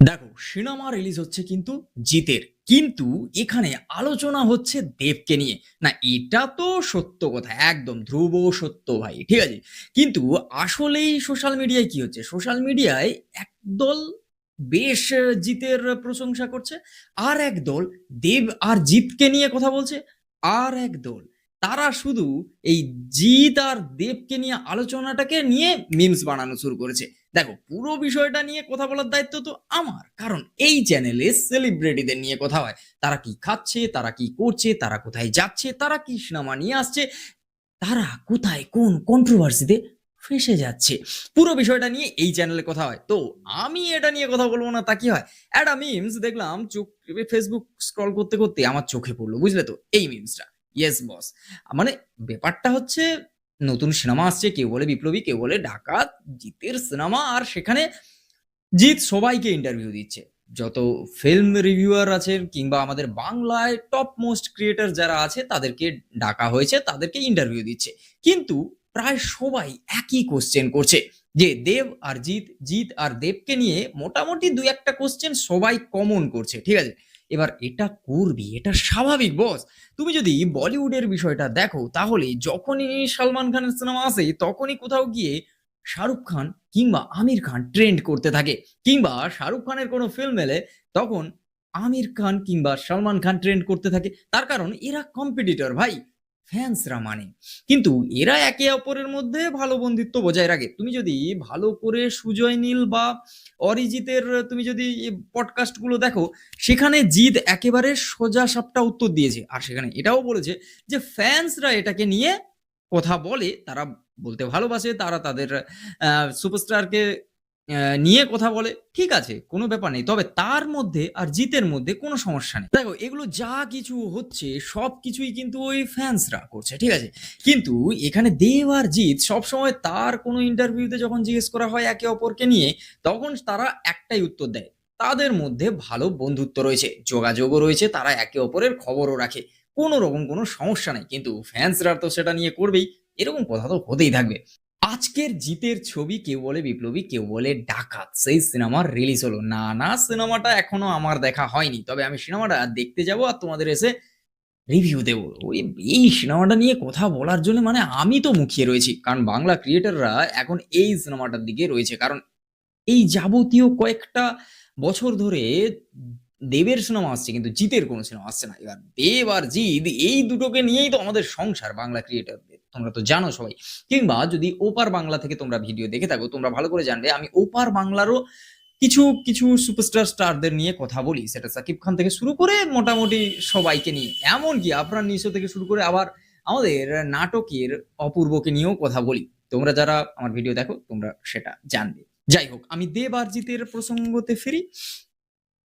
দেখো, cinema release হচ্ছে কিন্তু জিতের। কিন্তু এখানে আলোচনা হচ্ছে দেবকে নিয়ে। না, এটা তো সত্য কথা। একদম ধ্রুব সত্য ভাই। ঠিক আছে? কিন্তু আসলেই সোশ্যাল মিডিয়ায় কি হচ্ছে? সোশ্যাল মিডিয়ায় একদল বেশ জিতের প্রশংসা করছে। আর একদল দেব আর জিতকে নিয়ে কথা বলছে। আর একদল তারা শুধু এই জিৎ আর দেবকে নিয়ে আলোচনাটাকে নিয়ে মিমস বানানো শুরু করেছে। দেখো, পুরো বিষয়টা নিয়ে কথা বলার দায়িত্ব তো আমার, কারণ এই চ্যানেলে সেলিব্রিটিদের নিয়ে কথা হয়। তারা কি খাচ্ছে, তারা কি করছে, তারা কোথায় যাচ্ছে, তারা কি সিনেমা নিয়ে আসছে, তারা কোথায় কোন কন্ট্রোভার্সিতে ফেসে যাচ্ছে, পুরো বিষয়টা নিয়ে এই চ্যানেলে কথা হয়। তো আমি এটা নিয়ে কথা বলবো না তা কি হয়? একটা মিমস দেখলাম, চোখ ফেসবুক স্ক্রল করতে করতে আমার চোখে পড়লো, বুঝলে তো এই মিমসটা। Yes boss. মানে ব্যাপারটা হচ্ছে, নতুন সিনেমা আসছে, কেউ বলে বিপ্লবী, কেউ বলে ডাকাত, জিতের সিনেমা, আর সেখানে জিৎ সবাইকে ইন্টারভিউ দিচ্ছে। যত ফিল্ম রিভিউয়ার আছেন কিংবা আমাদের বাংলায় টপ মোস্ট ক্রিয়েটার যারা আছে তাদেরকে ডাকা হয়েছে, তাদেরকে ইন্টারভিউ দিচ্ছে। কিন্তু প্রায় সবাই একই কোশ্চেন করছে যে দেব আর জিৎ, জিৎ আর দেবকে নিয়ে মোটামুটি দুই একটা কোশ্চেন সবাই কমন করছে। ঠিক আছে? এবার এটা করবি, এটা স্বাভাবিক বস। তুমি যদি বলিউডের বিষয়টা দেখো, তাহলে যখনই সালমান খানের সিনেমা আসে তখনই কোথাও গিয়ে শাহরুখ খান কিংবা আমির খান ট্রেন্ড করতে থাকে, কিংবা শাহরুখ খানের কোনো ফিল্ম এলে তখন আমির খান কিংবা সালমান খান ট্রেন্ড করতে থাকে। তার কারণ এরা কম্পিটিটর ভাই, ফ্যান্সরা মানে। কিন্তু এরা একে অপরের মধ্যে ভালো বন্ধুত্ব বজায় রাখে। তুমি যদি ভালো করে সুজয় নীল বা অরিজিতের তুমি যদি পডকাস্ট গুলো দেখো, সেখানে জিৎ একেবারে সোজা সাপটা উত্তর দিয়েছে, আর সেখানে এটাও বলেছে যে ফ্যান্সরা এটাকে নিয়ে কথা বলে, তারা বলতে ভালোবাসে, তারা তাদের সুপারস্টারকে নিয়ে কথা বলে। ঠিক আছে, কোনো ব্যাপার নেই, তবে তার মধ্যে আর জিতের মধ্যে কোনো সমস্যা নেই। দেখো, এগুলো যা কিছু হচ্ছে সব কিছুই কিন্তু ওই ফ্যান্সরা করছে। ঠিক আছে? কিন্তু এখানে দেব আর জিৎ সবসময় তার কোনো ইন্টারভিউতে যখন জিজ্ঞেস করা হয় একে অপরকে নিয়ে, তখন তারা একটাই উত্তর দেয়, তাদের মধ্যে ভালো বন্ধুত্ব রয়েছে, যোগাযোগও রয়েছে, তারা একে অপরের খবরও রাখে, কোনো রকম কোনো সমস্যা নেই। কিন্তু ফ্যান্সরা তো সেটা নিয়ে করবেই, এরকম কথা তো হতেই থাকবে। আজকের জিতের ছবি কেউ বলে বিপ্লবী, কেউ বলে ডাকাত, সেই সিনেমার রিলিজ হলো না। না, সিনেমাটা এখনো আমার দেখা হয়নি, তবে আমি সিনেমাটা দেখতে যাব আর তোমাদের এসে রিভিউ দেবো। ওই এই সিনেমাটা নিয়ে কথা বলার জন্য মানে আমি তো মুখিয়ে রয়েছি, কারণ বাংলা ক্রিয়েটাররা এখন এই সিনেমাটার দিকে রয়েছে। কারণ এই যাবতীয় কয়েকটা বছর ধরে দেবের সিনেমা আসছে কিন্তু জিতের কোনো সিনেমা আসছে না। এবার দেব আর জিৎ এই দুটোকে নিয়েই তো আমাদের সংসার বাংলা ক্রিয়েটারদের, তোমরা তো জানো সবাই। কিংবা যদি ওপার বাংলা থেকে তোমরা ভিডিও দেখে থাকো, তোমরা ভালো করে জানবে আমি ওপার বাংলারও কিছু কিছু স্টারদের নিয়ে কথা বলি, সেটা সাকিব খান থেকে শুরু করে মোটামুটি সবাইকে নিয়ে, এমনকি আফরান নিশো থেকে শুরু করে আবার আমাদের নাটকের অপূর্বকে নিয়েও কথা বলি। তোমরা যারা আমার ভিডিও দেখো তোমরা সেটা জানবে। যাই হোক, আমি দেব আর জিতের প্রসঙ্গতে ফিরি।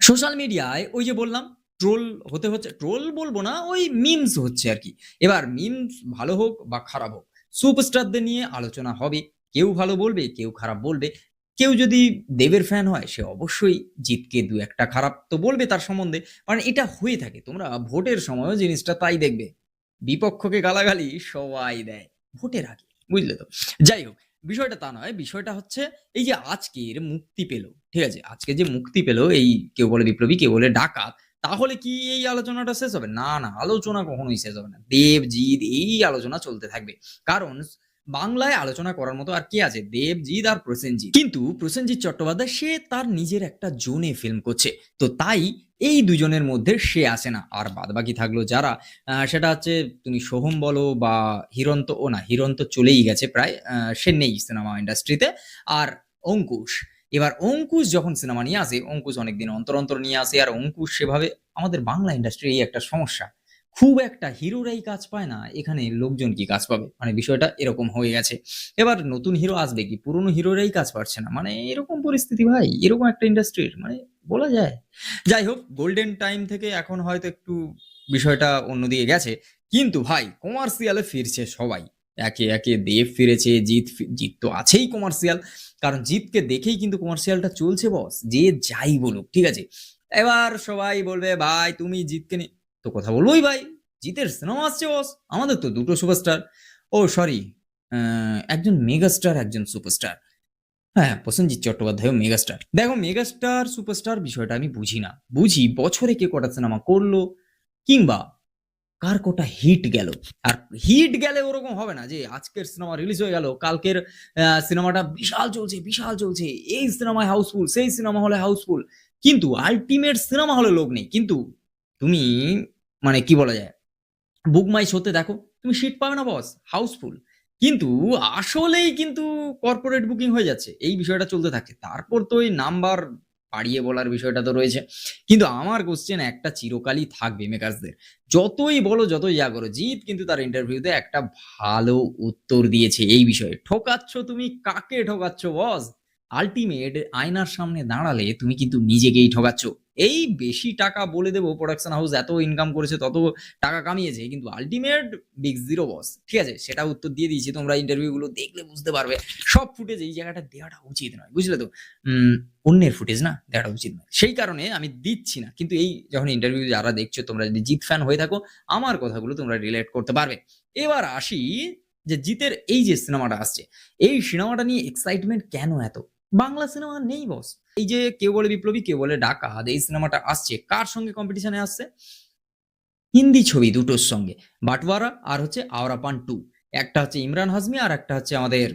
সোশ্যাল মিডিয়ায় ওই যে বললাম, ট্রোল হতে হচ্ছে, ট্রোল বলবো না, ওই মিমস হচ্ছে আর কি। এবার মিমস ভালো হোক বা খারাপ হোক, সুপারস্টারদের নিয়ে আলোচনা হবে। কেউ ভালো বলবে, কেউ খারাপ বলবে। কেউ যদি দেবের ফ্যান হয় সে অবশ্যই জিতকে দু একটা খারাপ তো বলবে তার সম্বন্ধে। কারণ এটা হয়ে থাকে, তোমরা ভোটের সময়ও জিনিসটা তাই দেখবে, বিপক্ষকে গালাগালি সবাই দেয় ভোটের আগে, বুঝলে তো? যাই হোক, বিষয়টা তা নয়। বিষয়টা হচ্ছে এই যে আজকের মুক্তি পেল, ঠিক আছে, আজকে যে মুক্তি পেল এই কেউ বলে বিপ্লবী, কেউ বলে ডাকাত, তাহলে কি এই আলোচনাটা শেষ হবে? না না, আলোচনা কখনোই শেষ হবে না। দেবজিৎ এই আলোচনা চলতে থাকবে। কারণ বাংলায় আলোচনা করার মতো আর কে আছে? দেবজিৎ আর প্রসেনজিৎ। কিন্তু প্রসেনজিৎ চট্টোপাধ্যায় সে তার নিজের একটা জোনে ফিল্ম করছে, তো তাই এই দুজনের মধ্যে সে আসে না। আর বাদবাকি থাকলো যারা, সেটা হচ্ছে তুমি সোহম বলো বা হিরন্ত, ও না, হিরন্ত চলেই গেছে প্রায়, সে নেই সিনেমা ইন্ডাস্ট্রিতে। আর অঙ্কুশ, এবার অঙ্কুশ যখন সিনেমা নিয়ে আসে, অঙ্কুশ অনেকদিন অন্তর অন্তর নিয়ে আসে, আর অঙ্কুশ সেভাবে, আমাদের বাংলা ইন্ডাস্ট্রির এই একটা সমস্যা, খুব একটা হিরোরাই কাজ পায় না, এখানে লোকজন কি কাজ পাবে, মানে বিষয়টা এরকম হয়ে গেছে। এবার নতুন হিরো আসবে কি, পুরনো হিরোরাই কাজ পাচ্ছে না, মানে এরকম পরিস্থিতি ভাই, এরকম একটা ইন্ডাস্ট্রির, মানে বলা যায়। যাই হোক, গোল্ডেন টাইম থেকে এখন হয়তো একটু বিষয়টা অন্যদিকে গেছে, কিন্তু ভাই কমার্শিয়ালে ফিরছে সবাই। একে একে দেব ফিরেছে, জিৎ জিৎ তো আছেই কমার্শিয়াল, কারণ জিৎকে দেখেই কিন্তু কমার্শিয়ালটা চলছে বস, যে যাই বলুক। ঠিক আছে? এবার সবাই বলবে ভাই তুমি জিৎকে নিয়ে তো কথা বলবোই ভাই, জিতের সিনেমা আসছে বস, আমাদের তো দুটো সুপারস্টার, ও সরি, একজন মেগাস্টার একজন সুপারস্টার। হ্যাঁ, প্রসেনজিৎ চট্টোপাধ্যায়ও মেগাস্টার। দেখো মেগাস্টার, সুপারস্টার বিষয়টা আমি বুঝি না। বুঝি বছরে কে কটা সিনেমা করলো কিংবা কার কটা হিট গেল। আর হিট গেলে ওরকম হবে না যে আজকের সিনেমা রিলিজ হয়ে গেল, কালকের সিনেমাটা বিশাল চলছে, বিশাল চলছে। এই সিনেমায় হাউসফুল, সেই সিনেমা হলে হাউসফুল। কিন্তু আল্টিমেট সিনেমা হলে লোক নেই। কিন্তু তুমি মানে কি বলা যায় বুক মাই শোতে দেখো, তুমি সিট পাবে না বস, হাউসফুল। কিন্তু আসলেই কিন্তু কর্পোরেট বুকিং হয়ে যাচ্ছে। এই বিষয়টা চলতে থাকে। তারপর তো ওই নাম্বার বাড়িয়ে বলার বিষয়টা তো রয়েছে। কিন্তু আমার কোশ্চেন একটা চিরকালই থাকবে মেকার্সদের। যতই বলো, যতই যা করো, জিৎ কিন্তু তার ইন্টারভিউতে একটা ভালো উত্তর দিয়েছে এই বিষয়ে। ঠকাচ্ছ তুমি কাকে ঠকাচ্ছ বস? আল্টিমেট আয়নার সামনে দাঁড়ালে তুমি কিন্তু নিজেকেই ঠকাচ্ছ। এই বেশি টাকা বলে দেবো, প্রোডাকশন হাউস এত ইনকাম করেছে, তত টাকা কামিয়েছে, কিন্তু আল্টিমেট বিগ জিরো বস। ঠিক আছে, সেটা উত্তর দিয়ে দিয়েছি। তোমরা ইন্টারভিউ গুলো দেখলে বুঝতে পারবে। সব ফুটেজ এই জায়গাটা দেওয়াটা উচিত নয়, বুঝলে তো? অন্যের ফুটেজ না দেওয়াটা উচিত নয়, সেই কারণে আমি দিচ্ছি না। কিন্তু এই যখন ইন্টারভিউ যারা দেখছো, তোমরা যদি জিৎ ফ্যান হয়ে থাকো, আমার কথাগুলো তোমরা রিলেট করতে পারবে। এবার আসি যে জিতের এই যে সিনেমাটা আসছে, এই সিনেমাটা নিয়ে এক্সাইটমেন্ট কেন এত? বাংলা সিনেমা নেই বস। এই যে কেউ বলে বিপ্লবী, কেউ বলে ডাকাত, এই সিনেমাটা আসছে কার সঙ্গে কম্পিটিশনে আসছে? হিন্দি ছবি দুটোর সঙ্গে, বাটওয়ারা আর হচ্ছে আওরাপান 2। একটা হচ্ছে ইমরান হাজমি আর একটা হচ্ছে আমাদের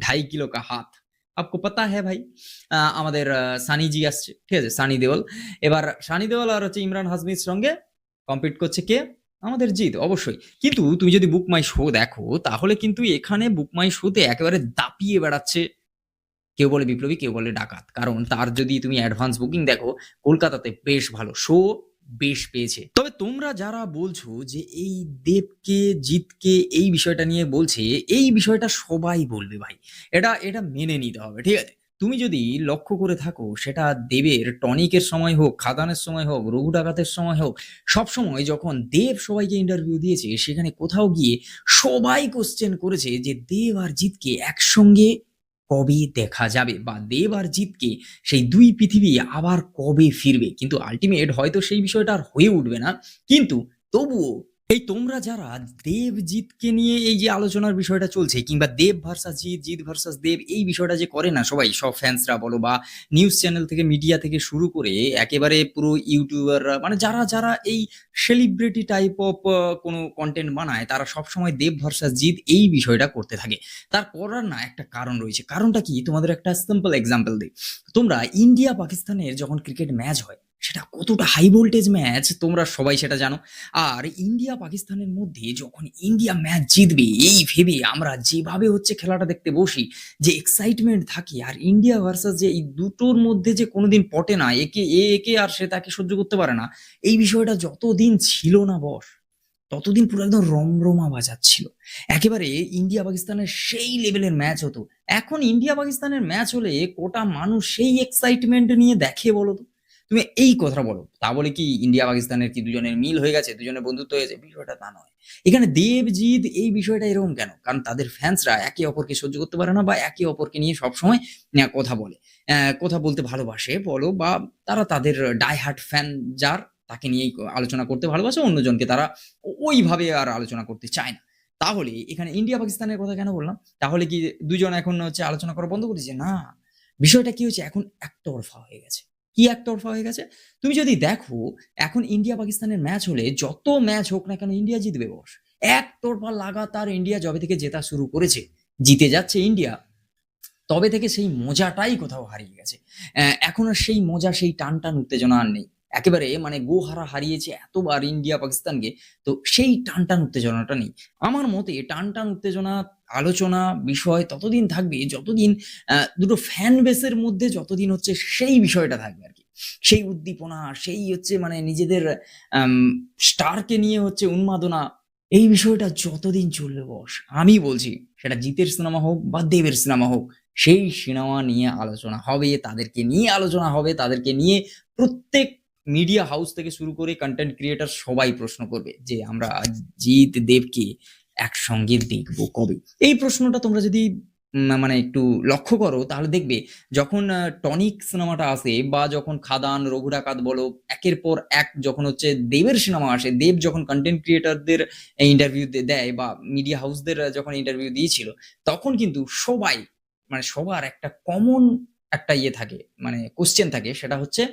2.5 কিলো কা হাত। আপকো পাতা হ্যাঁ ভাই? আমাদের সানি জি আসছে, ঠিক আছে, সানি দেওল। এবার সানি দেওল আর হচ্ছে ইমরান হাজমির সঙ্গে কম্পিট করছে কে? আমাদের জিৎ, অবশ্যই। কিন্তু তুমি যদি বুক মাই শো দেখো, তাহলে কিন্তু এখানে বুক মাই শোতে একেবারে দাপিয়ে বেড়াচ্ছে কেউ বলে বিপ্লবী, কেউ বলে ডাকাত। কারণ তার যদি তুমি অ্যাডভান্স বুকিং দেখো, কলকাতাতে বেশ ভালো শো বেশ পেয়েছে। তবে তোমরা যারা বলছো যে এই দেবকে, জিতকে এই বিষয়টা নিয়ে বলছে, এই বিষয়টা সবাই বলবে ভাই। এটা এটা মেনে নিতে হবে, ঠিক আছে? তুমি যদি লক্ষ্য করে থাকো, সেটা দেবের টনিকের সময় হোক, খাদানের সময় হোক, রঘু ডাকাতের সময় হোক, সবসময় যখন দেব সবাইকে ইন্টারভিউ দিয়েছে, সেখানে কোথাও গিয়ে সবাই কোশ্চেন করেছে যে দেব আর জিতকে একসঙ্গে কবে দেখা যাবে, বা দেব আর জিতকে সেই দুই পৃথিবী আবার কবে ফিরবে। কিন্তু আল্টিমেট হয়তো সেই বিষয়টা আর হয়ে উঠবে না। কিন্তু তবুও এই তোমরা যারা দেব জিতকে নিয়ে এই যে আলোচনার বিষয়টা চলছে, কিংবা দেব ভার্সাস জিৎ, জিৎ ভার্সাস দেব, এই বিষয়টা যে করে না সবাই, সব ফ্যান্সরা বলো বা নিউজ চ্যানেল থেকে, মিডিয়া থেকে শুরু করে একেবারে পুরো ইউটিউবাররা, মানে যারা যারা এই সেলিব্রিটি টাইপ অফ কোনো কন্টেন্ট বানায়, তারা সবসময় দেব ভার্সাস জিৎ এই বিষয়টা করতে থাকে। তার করার না একটা কারণ রয়েছে। কারণটা কি? তোমাদের একটা সিম্পল এক্সাম্পল দিই। তোমরা ইন্ডিয়া পাকিস্তানের যখন ক্রিকেট ম্যাচ হয়, সেটা কতটা হাই ভোল্টেজ ম্যাচ তোমরা সবাই সেটা জানো। আর ইন্ডিয়া পাকিস্তানের মধ্যে যখন ইন্ডিয়া ম্যাচ জিতবে এই ভেবে আমরা যেভাবে হচ্ছে খেলাটা দেখতে বসি, যে এক্সাইটমেন্ট থাকে, আর ইন্ডিয়া ভার্সাস যে এই দুটোর মধ্যে যে কোনোদিন পটে না, একে আর সে তাকে সহ্য করতে পারে না, এই বিষয়টা যতদিন ছিল না বস, ততদিন পুরো একদম রমরমা বাজাচ্ছিল। একেবারে ইন্ডিয়া পাকিস্তানের সেই লেভেলের ম্যাচ হতো। এখন ইন্ডিয়া পাকিস্তানের ম্যাচ হলে কোটা মানুষ সেই এক্সাইটমেন্ট নিয়ে দেখে বলো তো? তুমি এই কথা বলো। তা বলে কি ইন্ডিয়া পাকিস্তানের কি দুজনের মিল হয়ে গেছে, দুজনের বন্ধুত্ব হয়েছে? বিষয়টা তা নয়। এখানে দেবজিৎ এই বিষয়টা এরকম কেন? কারণ তাদের ফ্যান্সরা একে অপরকে সহ্য করতে পারে না, বা একে অপরকে নিয়ে সবসময় কথা বলে, কথা বলতে ভালোবাসে বলো, বা তারা তাদের ডাই হার্ট ফ্যান যার, তাকে নিয়েই আলোচনা করতে ভালোবাসে, অন্যজনকে তারা ওইভাবে আর আলোচনা করতে চায় না। তাহলে এখানে ইন্ডিয়া পাকিস্তানের কথা কেন বললাম? তাহলে কি দুজন এখন হচ্ছে আলোচনা করা বন্ধ করেছে? না। বিষয়টা কি হচ্ছে, এখন একতরফা হয়ে গেছে। কি একতরফা হয়ে গেছে? তুমি যদি দেখো, এখন ইন্ডিয়া পাকিস্তানের ম্যাচ হলে যত ম্যাচ হোক না কেন ইন্ডিয়া জিতবে বস। একতরফা লাগাতার ইন্ডিয়া যবে থেকে জেতা শুরু করেছে, জিতে যাচ্ছে ইন্ডিয়া, তবে থেকে সেই মজাটাই কোথাও হারিয়ে গেছে। এখন আর সেই মজা, সেই টানটান উত্তেজনা আর নেই। একেবারে মানে গোহারা হারিয়েছে এতবার ইন্ডিয়া পাকিস্তানকে, তো সেই টানটান উত্তেজনাটা নেই। আমার মতে টানটান উত্তেজনা, আলোচনা, বিষয় ততদিন থাকবে যতদিন দুটো ফ্যান বেসের মধ্যে যতদিন হচ্ছে সেই বিষয়টা থাকবে আরকি। সেই উদ্দীপনা, সেই হচ্ছে মানে নিজেদের আম স্টারকে নিয়ে হচ্ছে উন্মাদনা, এই বিষয়টা যতদিন চলবে বস, আমি বলছি সেটা জিতের সিনেমা হোক বা দেবের সিনেমা হোক, সেই সিনেমা নিয়ে আলোচনা হবে, তাদেরকে নিয়ে আলোচনা হবে, তাদেরকে নিয়ে প্রত্যেক মিডিয়া হাউস থেকে শুরু করে কন্টেন্ট ক্রিয়েটর সবাই প্রশ্ন করবে যে আমরা জিৎ দেবকে একসঙ্গে দেখবো কবে। এই প্রশ্নটা তোমরা যদি মানে একটু লক্ষ্য করো, তাহলে দেখবে যখন টনিক সিনেমাটা আসে, বা যখন খাদান, রঘু ডাকাত বলো, একের পর এক যখন হচ্ছে দেবের সিনেমা আসে, দেব যখন কন্টেন্ট ক্রিয়েটরদের ইন্টারভিউ দেয়, বা মিডিয়া হাউসদের যখন ইন্টারভিউ দিয়েছিল, তখন কিন্তু সবাই মানে সবার একটা কমন একটা ইয়ে থাকে, মানে কোশ্চেন থাকে, সেটা হচ্ছে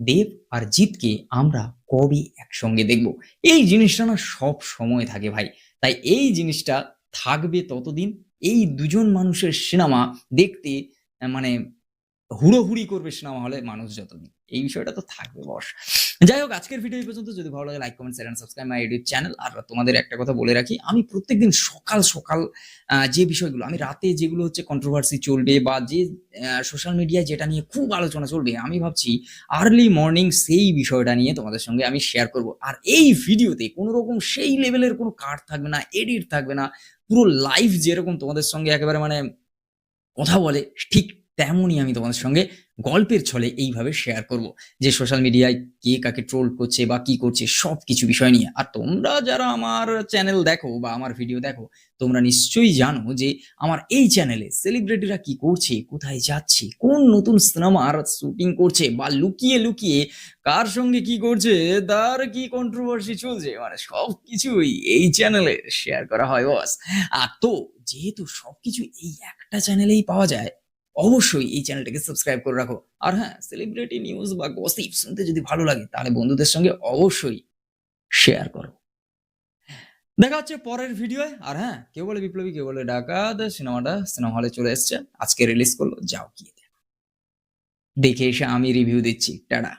দেব আর জিতকে আমরা কবে একসঙ্গে দেখব? এই জিনিসটা না সব সময় থাকে ভাই। তাই এই জিনিসটা থাকবে ততদিন, এই দুজন মানুষের সিনেমা দেখতে মানে হুড়োহুড়ি করবে সিনেমা হলে মানুষ যতদিন। এই বিষয়টা তো থাকবে বস। যাই হোক, আজকের ভিডিও এই পর্যন্ত। যদি ভালো লাগে like, comment, share and subscribe my YouTube channel. আর তোমাদের একটা কথা বলে রাখি, আমি প্রত্যেকদিন সকাল যে বিষয়গুলো, আমি রাতে যেগুলো হচ্ছে কন্ট্রোভার্সি চলবে বা যে সোশ্যাল মিডিয়ায় যেটা নিয়ে খুব আলোচনা চলবে, আমি ভাবছি আর্লি মর্নিং সেই বিষয়টা নিয়ে তোমাদের সঙ্গে আমি শেয়ার করব। আর এই ভিডিওতে কোনো রকম সেই লেভেলের কোনো কাট থাকবে না, এডিট থাকবে না। পুরো লাইভ যেরকম তোমাদের সঙ্গে একেবারে মানে কথা বলে, ঠিক তেমনই আমি তোমাদের সঙ্গে গল্পের ছলে এইভাবে শেয়ার করব যে সোশ্যাল মিডিয়ায় কে কাকে ট্রোল করছে বা কি করছে সবকিছু বিষয় নিয়ে। আর তোমরা যারা আমার চ্যানেল দেখো বা আমার ভিডিও দেখো, তোমরা নিশ্চয়ই জানো যে আমার এই চ্যানেলে সেলিব্রিটিরা কি করছে, কোথায় যাচ্ছে, কোন নতুন সিনেমার শুটিং করছে বা লুকিয়ে লুকিয়ে কার সঙ্গে কি করছে, তার কি কন্ট্রোভার্সি চলছে, মানে সবকিছুই এই চ্যানেলে শেয়ার করা হয় বস। তো যেহেতু সবকিছু এই একটা চ্যানেলেই পাওয়া যায়, অবশ্যই এই চ্যানেলটাকে সাবস্ক্রাইব করে রাখো। আর হ্যাঁ, সেলিব্রিটি নিউজ বা গসিপ শুনতে যদি ভালো লাগে, তাহলে বন্ধুদের সঙ্গে অবশ্যই শেয়ার করো। দেখা হচ্ছে পরের ভিডিওয়। আর হ্যাঁ, কেউ বলে বিপ্লবী, কেউ বলে ডাকাত, সিনেমাটা সিনেমা হলে চলে এসছে, আজকে রিলিজ করলো, যাও গিয়ে দেখে এসে আমি রিভিউ দিচ্ছি। টাটা।